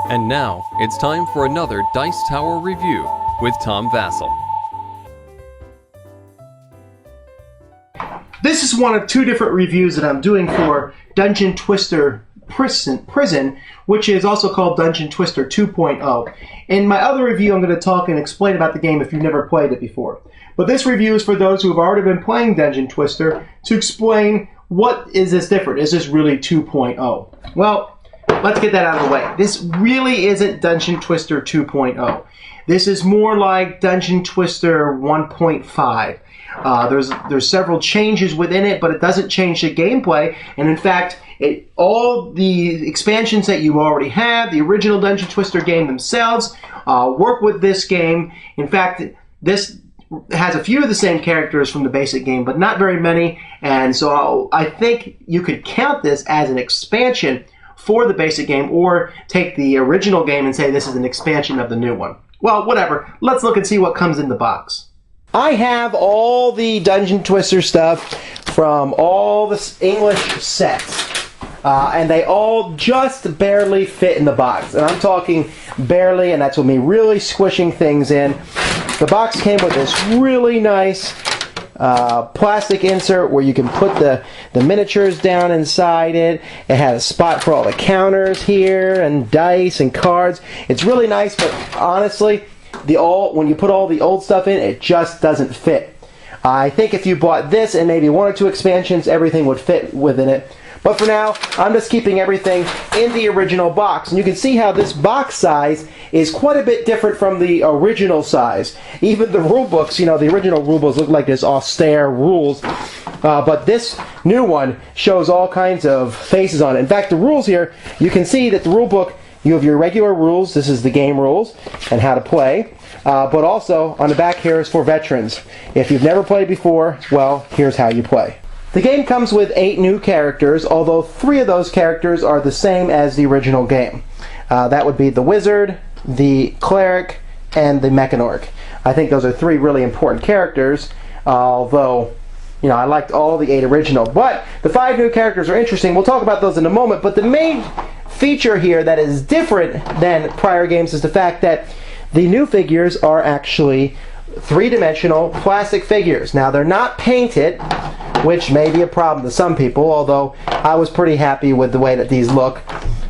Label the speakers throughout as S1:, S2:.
S1: And now, it's time for another Dice Tower review with Tom Vasel.
S2: This is one of two different reviews that I'm doing for Dungeon Twister Prison, which is also called Dungeon Twister 2.0. In my other review, I'm going to talk and explain about the game if you've never played it before. But this review is for those who have already been playing Dungeon Twister to explain what is this different. Is this really 2.0? Well, let's get that out of the way. This really isn't Dungeon Twister 2.0. This is more like Dungeon Twister 1.5. There's several changes within it, but it doesn't change the gameplay. And in fact, all the expansions that you already have, the original Dungeon Twister game themselves, work with this game. In fact, this has a few of the same characters from the basic game, but not very many. And so I think you could count this as an expansion for the basic game, or take the original game and say this is an expansion of the new one. Well, whatever. Let's look and see what comes in the box. I have all the Dungeon Twister stuff from all the English sets, and they all just barely fit in the box. And I'm talking barely, and that's with me really squishing things in. The box came with this really nice plastic insert where you can put the miniatures down inside it. It had a spot for all the counters here, and dice and cards. It's really nice, but honestly, when you put all the old stuff in, it just doesn't fit. I think if you bought this and maybe one or two expansions, everything would fit within it. But for now, I'm just keeping everything in the original box. And you can see how this box size is quite a bit different from the original size. Even the rule books, the original rule books look like this austere rules. But this new one shows all kinds of faces on it. In fact, the rules here, you can see that the rule book, you have your regular rules. This is the game rules and how to play. But also, on the back here is for veterans. If you've never played before, well, here's how you play. The game comes with 8 new characters, although 3 of those characters are the same as the original game. That would be the Wizard, the Cleric, and the Mechanorc. I think those are 3 really important characters, although, I liked all the 8 original. But the 5 new characters are interesting. We'll talk about those in a moment. But the main feature here that is different than prior games is the fact that the new figures are actually 3-dimensional plastic figures. Now, they're not painted, which may be a problem to some people, although I was pretty happy with the way that these look.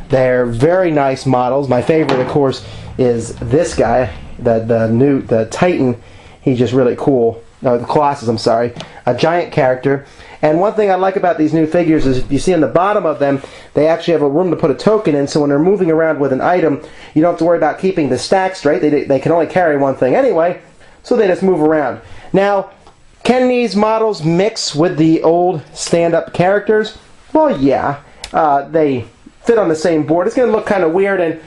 S2: They're very nice models. My favorite, of course, is this guy, the Titan. He's just really cool. No, the Colossus, I'm sorry. A giant character. And one thing I like about these new figures is if you see on the bottom of them, they actually have a room to put a token in, so when they're moving around with an item, you don't have to worry about keeping the stack straight. They can only carry one thing anyway, so they just move around. Now, can these models mix with the old stand-up characters? Well, yeah. They fit on the same board. It's going to look kind of weird, and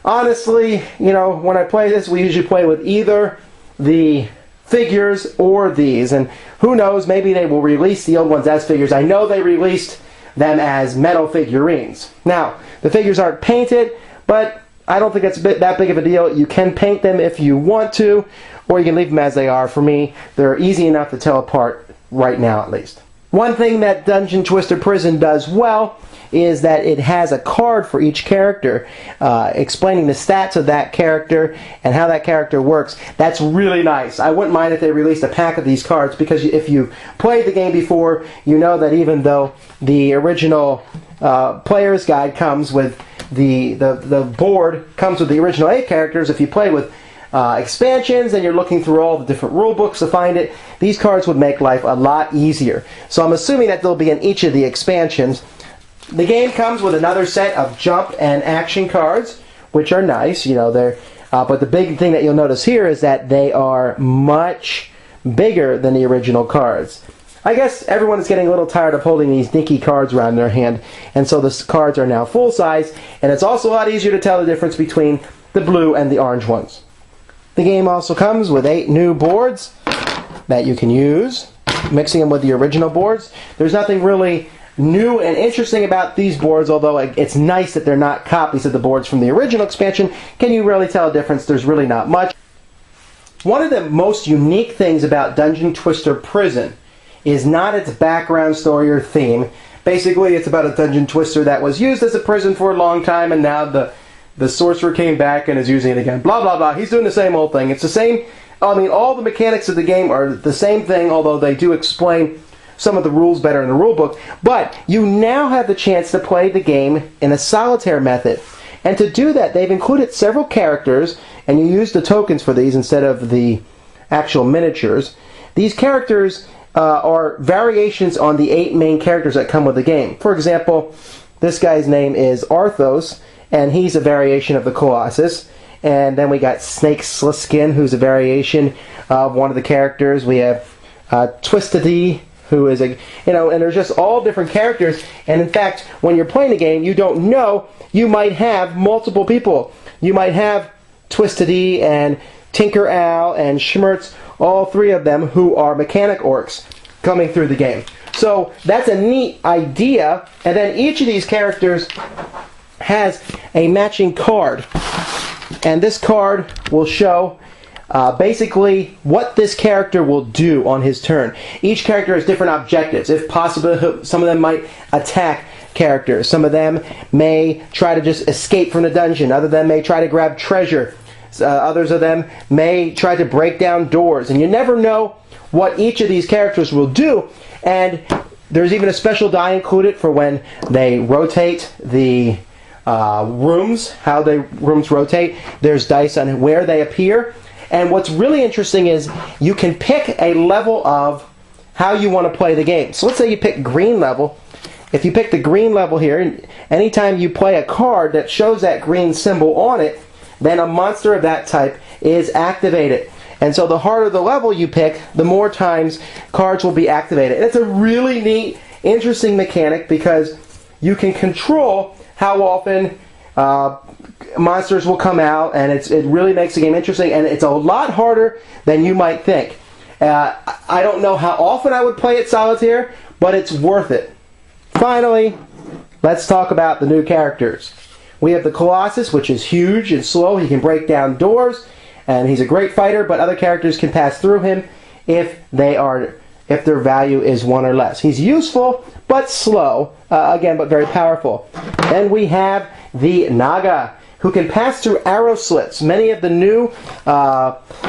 S2: honestly, when I play this, we usually play with either the figures or these, and who knows, maybe they will release the old ones as figures. I know they released them as metal figurines. Now, the figures aren't painted, but I don't think that's that big of a deal. You can paint them if you want to, or you can leave them as they are. For me, they're easy enough to tell apart right now, at least. One thing that Dungeon Twister Prison does well is that it has a card for each character explaining the stats of that character and how that character works. That's really nice. I wouldn't mind if they released a pack of these cards, because if you've played the game before, you know that even though the original player's guide comes with the board comes with the original 8 characters, if you play with expansions and you're looking through all the different rule books to find it, these cards would make life a lot easier. So I'm assuming that they'll be in each of the expansions. The game comes with another set of jump and action cards, which are nice. But the big thing that you'll notice here is that they are much bigger than the original cards. I guess everyone is getting a little tired of holding these dinky cards around their hand, and so the cards are now full size, and it's also a lot easier to tell the difference between the blue and the orange ones. The game also comes with 8 new boards that you can use, mixing them with the original boards. There's nothing really new and interesting about these boards, although it's nice that they're not copies of the boards from the original expansion. Can you really tell a difference? There's really not much. One of the most unique things about Dungeon Twister Prison is not its background story or theme. Basically, it's about a dungeon twister that was used as a prison for a long time, and now the the sorcerer came back and is using it again. Blah, blah, blah. He's doing the same old thing. It's the same. I mean, all the mechanics of the game are the same thing, although they do explain some of the rules better in the rule book. But you now have the chance to play the game in a solitaire method. And to do that, they've included several characters, and you use the tokens for these instead of the actual miniatures. These characters are variations on the 8 main characters that come with the game. For example, this guy's name is Arthos, and he's a variation of the Colossus. And then we got Snake Sliskin, who's a variation of one of the characters. We have Twistity, who is and there's just all different characters. And in fact, when you're playing the game, you don't know, you might have multiple people. You might have Twistity and Tinker Owl and Schmertz, all 3 of them who are mechanic orcs coming through the game. So that's a neat idea. And then each of these characters has a matching card. And this card will show basically what this character will do on his turn. Each character has different objectives. If possible, some of them might attack characters. Some of them may try to just escape from the dungeon. Other of them may try to grab treasure. Others of them may try to break down doors. And you never know what each of these characters will do. And there's even a special die included for when they rotate the rooms, how the rooms rotate. There's dice on where they appear. And what's really interesting is you can pick a level of how you want to play the game. So let's say you pick green level. If you pick the green level here, anytime you play a card that shows that green symbol on it, then a monster of that type is activated. And so the harder the level you pick, the more times cards will be activated. And it's a really neat, interesting mechanic because you can control how often monsters will come out, and it really makes the game interesting, and it's a lot harder than you might think. I don't know how often I would play it solitaire, but it's worth it. Finally, let's talk about the new characters. We have the Colossus, which is huge and slow. He can break down doors, and he's a great fighter, but other characters can pass through him if their value is 1 or less. He's useful, but slow, again, but very powerful. Then we have the Naga, who can pass through arrow slits. Many of the new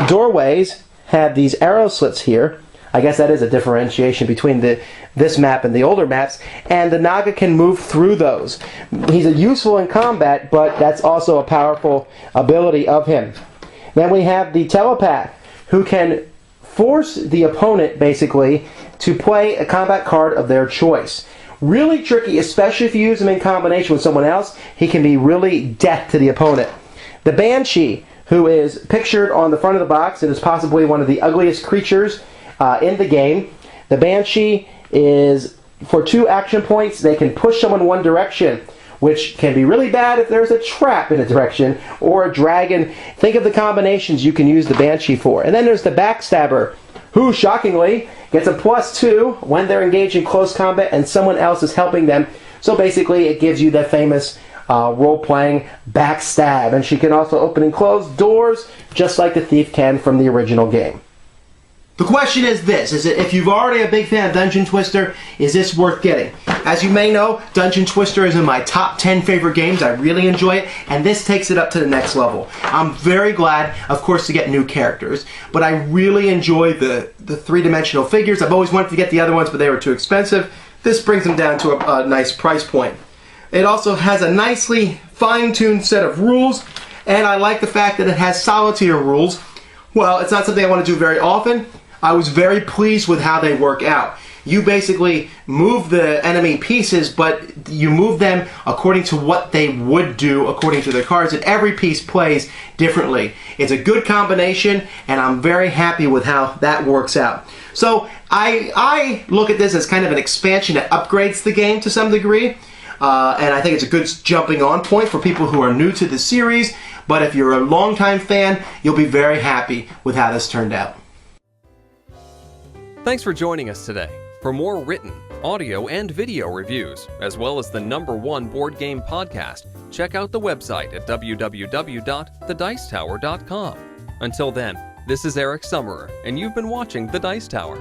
S2: doorways have these arrow slits here. I guess that is a differentiation between this map and the older maps. And the Naga can move through those. He's useful in combat, but that's also a powerful ability of him. Then we have the Telepath, who can force the opponent, basically, to play a combat card of their choice. Really tricky, especially if you use him in combination with someone else. He can be really death to the opponent. The Banshee, who is pictured on the front of the box and is possibly one of the ugliest creatures in the game. The Banshee is, for 2 action points, they can push someone one direction, which can be really bad if there's a trap in a direction, or a dragon. Think of the combinations you can use the Banshee for. And then there's the Backstabber, who, shockingly, gets a +2 when they're engaged in close combat and someone else is helping them. So basically, it gives you the famous role-playing backstab. And she can also open and close doors, just like the thief can from the original game. The question is this, if you've already a big fan of Dungeon Twister, is this worth getting? As you may know, Dungeon Twister is in my top 10 favorite games. I really enjoy it, and this takes it up to the next level. I'm very glad, of course, to get new characters, but I really enjoy the 3-dimensional figures. I've always wanted to get the other ones, but they were too expensive. This brings them down to a nice price point. It also has a nicely fine-tuned set of rules, and I like the fact that it has solitaire rules. Well, it's not something I want to do very often. I was very pleased with how they work out. You basically move the enemy pieces, but you move them according to what they would do according to their cards, and every piece plays differently. It's a good combination, and I'm very happy with how that works out. So I look at this as kind of an expansion that upgrades the game to some degree, and I think it's a good jumping on point for people who are new to the series, but if you're a longtime fan, you'll be very happy with how this turned out.
S1: Thanks for joining us today. For more written, audio, and video reviews, as well as the #1 board game podcast, check out the website at www.thedicetower.com. Until then, this is Eric Summerer, and you've been watching The Dice Tower.